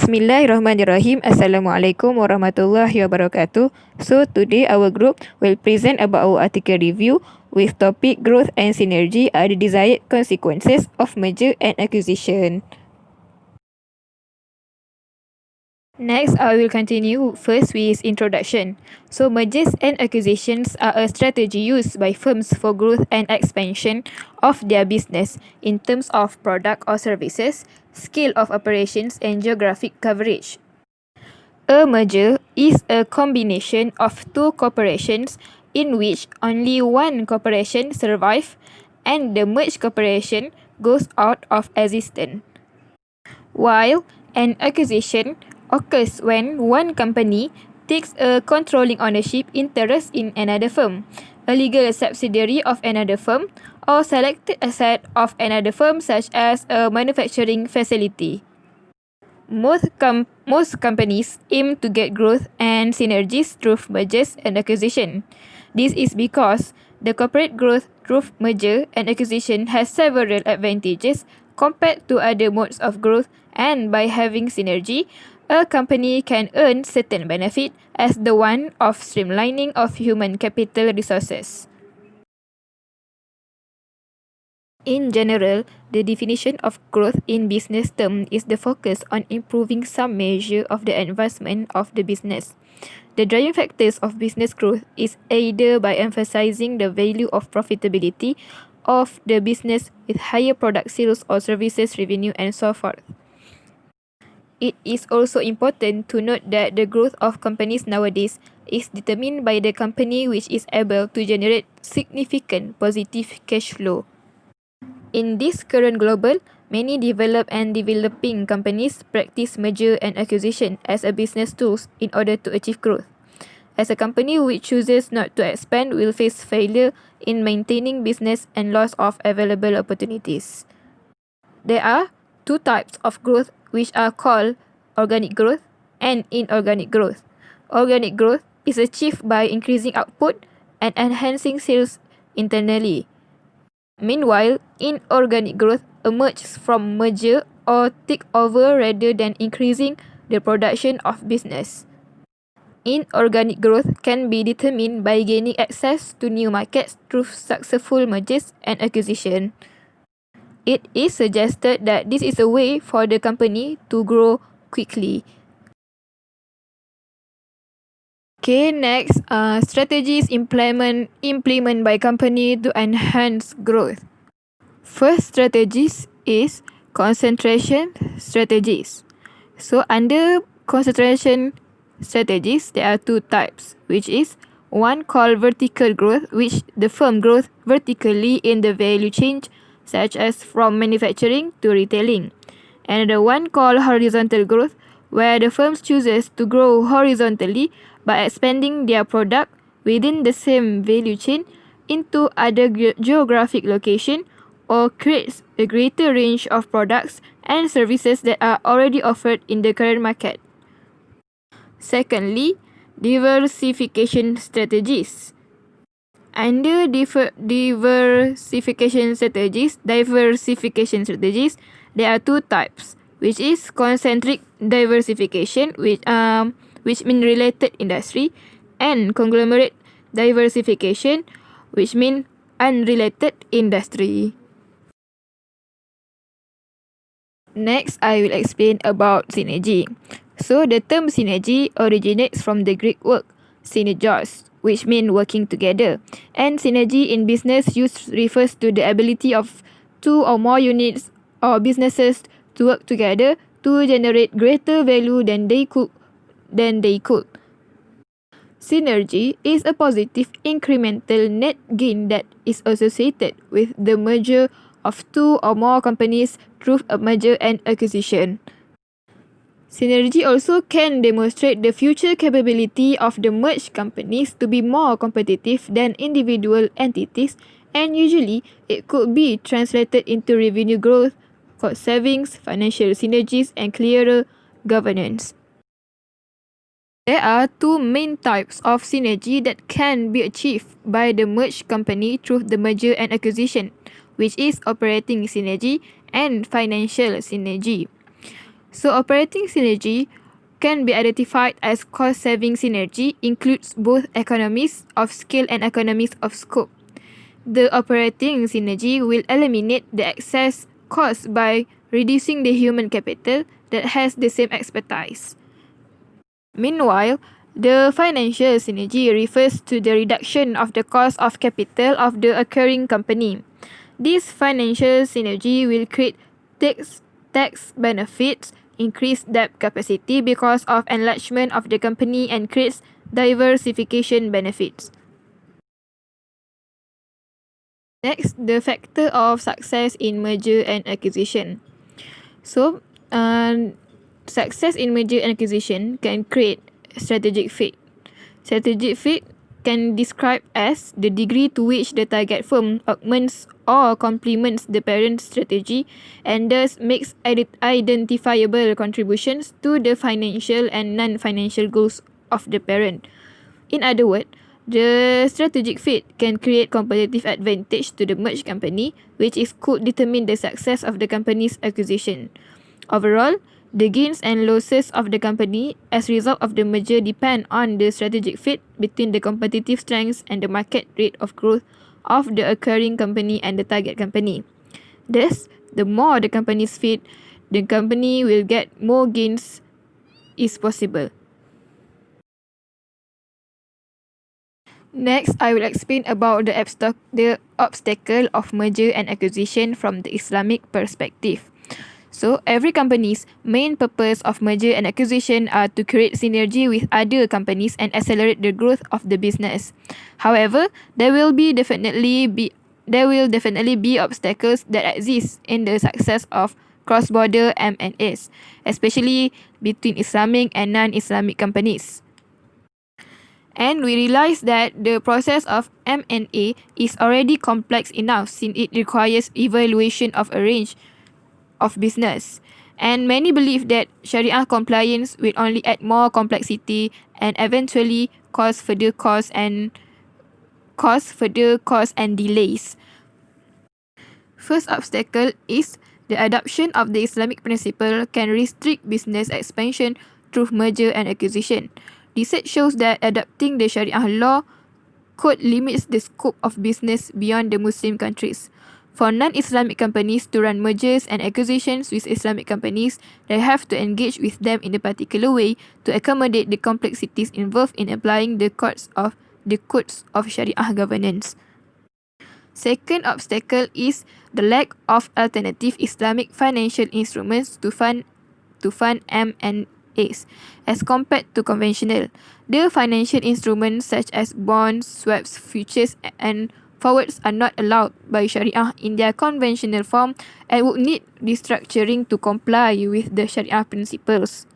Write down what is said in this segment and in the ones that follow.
Bismillahirrahmanirrahim. Assalamualaikum warahmatullahi wabarakatuh. So today our group will present about our article review with topic growth and synergy are the desired consequences of merger and acquisition. Next, I will continue first with introduction. So mergers and acquisitions are a strategy used by firms for growth and expansion of their business in terms of product or services, scale of operations, and geographic coverage. A merger is a combination of two corporations in which only one corporation survives and the merged corporation goes out of existence. While an acquisition occurs when one company takes a controlling ownership interest in another firm, a legal subsidiary of another firm, or selected asset of another firm such as a manufacturing facility. Most companies aim to get growth and synergies through mergers and acquisition. This is because the corporate growth through merger and acquisition has several advantages compared to other modes of growth, and by having synergy, a company can earn certain benefit as the one of streamlining of human capital resources. In general, the definition of growth in business terms is the focus on improving some measure of the advancement of the business. The driving factors of business growth is either by emphasizing the value of profitability of the business with higher product sales or services revenue and so forth. It is also important to note that the growth of companies nowadays is determined by the company which is able to generate significant positive cash flow. In this current global, many developed and developing companies practice merger and acquisition as a business tools in order to achieve growth. As a company which chooses not to expand will face failure in maintaining business and loss of available opportunities. There are two types of growth which are called organic growth and inorganic growth. Organic growth is achieved by increasing output and enhancing sales internally. Meanwhile, inorganic growth emerges from merger or takeover rather than increasing the production of business. Inorganic growth can be determined by gaining access to new markets through successful mergers and acquisition. It is suggested that this is a way for the company to grow quickly. Okay, next, strategies implement by company to enhance growth. First strategies is concentration strategies. So under concentration strategies, there are two types, which is one called vertical growth, which the firm grows vertically in the value chain, such as from manufacturing to retailing. Another one called horizontal growth, where the firms chooses to grow horizontally by expanding their product within the same value chain into other geographic location or creates a greater range of products and services that are already offered in the current market. Secondly, diversification strategies. Under diversification strategies, there are two types, which is concentric diversification, which mean related industry, and conglomerate diversification, which mean unrelated industry. Next, I will explain about synergy. So the term synergy originates from the Greek word synergos, which means working together. And synergy in business use refers to the ability of two or more units or businesses to work together to generate greater value than they could. Synergy is a positive incremental net gain that is associated with the merger of two or more companies through a merger and acquisition. Synergy also can demonstrate the future capability of the merged companies to be more competitive than individual entities, and usually it could be translated into revenue growth, cost savings, financial synergies, and clearer governance. There are two main types of synergy that can be achieved by the merged company through the merger and acquisition, which is operating synergy and financial synergy. So operating synergy can be identified as cost-saving synergy, includes both economies of scale and economies of scope. The operating synergy will eliminate the excess cost by reducing the human capital that has the same expertise. Meanwhile, the financial synergy refers to the reduction of the cost of capital of the acquiring company. This financial synergy will create tax benefits, increase debt capacity because of enlargement of the company, and creates diversification benefits. Next, the factor of success in merger and acquisition. So, success in merger and acquisition can create strategic fit. Strategic fit can describe as the degree to which the target firm augments or complements the parent strategy and thus makes identifiable contributions to the financial and non-financial goals of the parent. In other words, the strategic fit can create competitive advantage to the merged company, which could determine the success of the company's acquisition. Overall, the gains and losses of the company as a result of the merger depend on the strategic fit between the competitive strengths and the market rate of growth of the acquiring company and the target company. Thus, the more the companies fit, the company will get more gains is possible. Next, I will explain about the obstacle of merger and acquisition from the Islamic perspective. So, every company's main purpose of merger and acquisition are to create synergy with other companies and accelerate the growth of the business. However, there will definitely be obstacles that exist in the success of cross-border M&As, especially between Islamic and non-Islamic companies. And we realize that the process of M&A is already complex enough since it requires evaluation of a range of business. And many believe that Sharia compliance will only add more complexity and eventually cause further costs and delays. First obstacle is the adoption of the Islamic principle can restrict business expansion through merger and acquisition. Research shows that adopting the Sharia law could limit the scope of business beyond the Muslim countries. For non-Islamic companies to run mergers and acquisitions with Islamic companies, they have to engage with them in a particular way to accommodate the complexities involved in applying the codes of Sharia governance. Second obstacle is the lack of alternative Islamic financial instruments to fund M&As as compared to conventional. The financial instruments such as bonds, swaps, futures and forwards are not allowed by Sharia in their conventional form and would need restructuring to comply with the Sharia principles.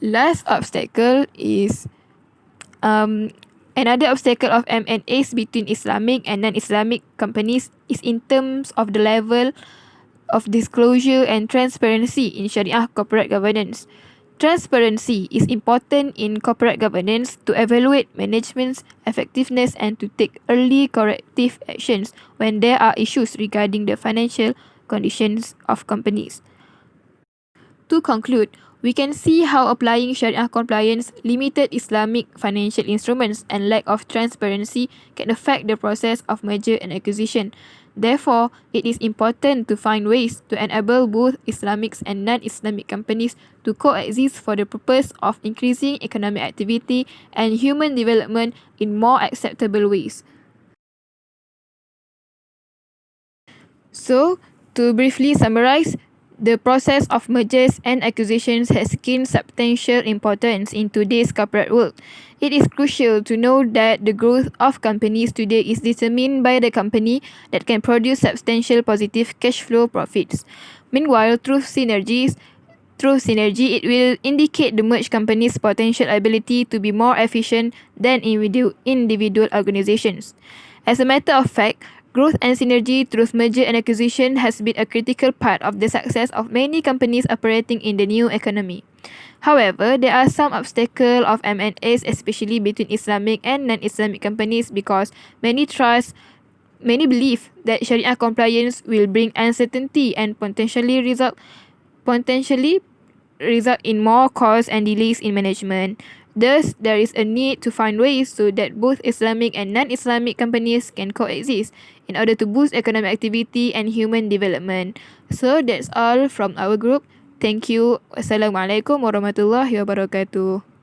Last obstacle is another obstacle of M&As between Islamic and non-Islamic companies is in terms of the level of disclosure and transparency in Sharia corporate governance. Transparency is important in corporate governance to evaluate management's effectiveness and to take early corrective actions when there are issues regarding the financial conditions of companies. To conclude, we can see how applying Sharia compliance, limited Islamic financial instruments, and lack of transparency can affect the process of merger and acquisition. Therefore, it is important to find ways to enable both Islamic and non-Islamic companies to coexist for the purpose of increasing economic activity and human development in more acceptable ways. So, to briefly summarize, the process of mergers and acquisitions has gained substantial importance in today's corporate world. It is crucial to know that the growth of companies today is determined by the company that can produce substantial positive cash flow profits. Meanwhile, through synergy, it will indicate the merged company's potential ability to be more efficient than individual organizations. As a matter of fact, growth and synergy through merger and acquisition has been a critical part of the success of many companies operating in the new economy. However, there are some obstacles of M&As, especially between Islamic and non-Islamic companies, because many believe that Sharia compliance will bring uncertainty and potentially result in more costs and delays in management. Thus, there is a need to find ways so that both Islamic and non-Islamic companies can coexist in order to boost economic activity and human development. So that's all from our group. Thank you. Wassalamualaikum warahmatullahi wabarakatuh.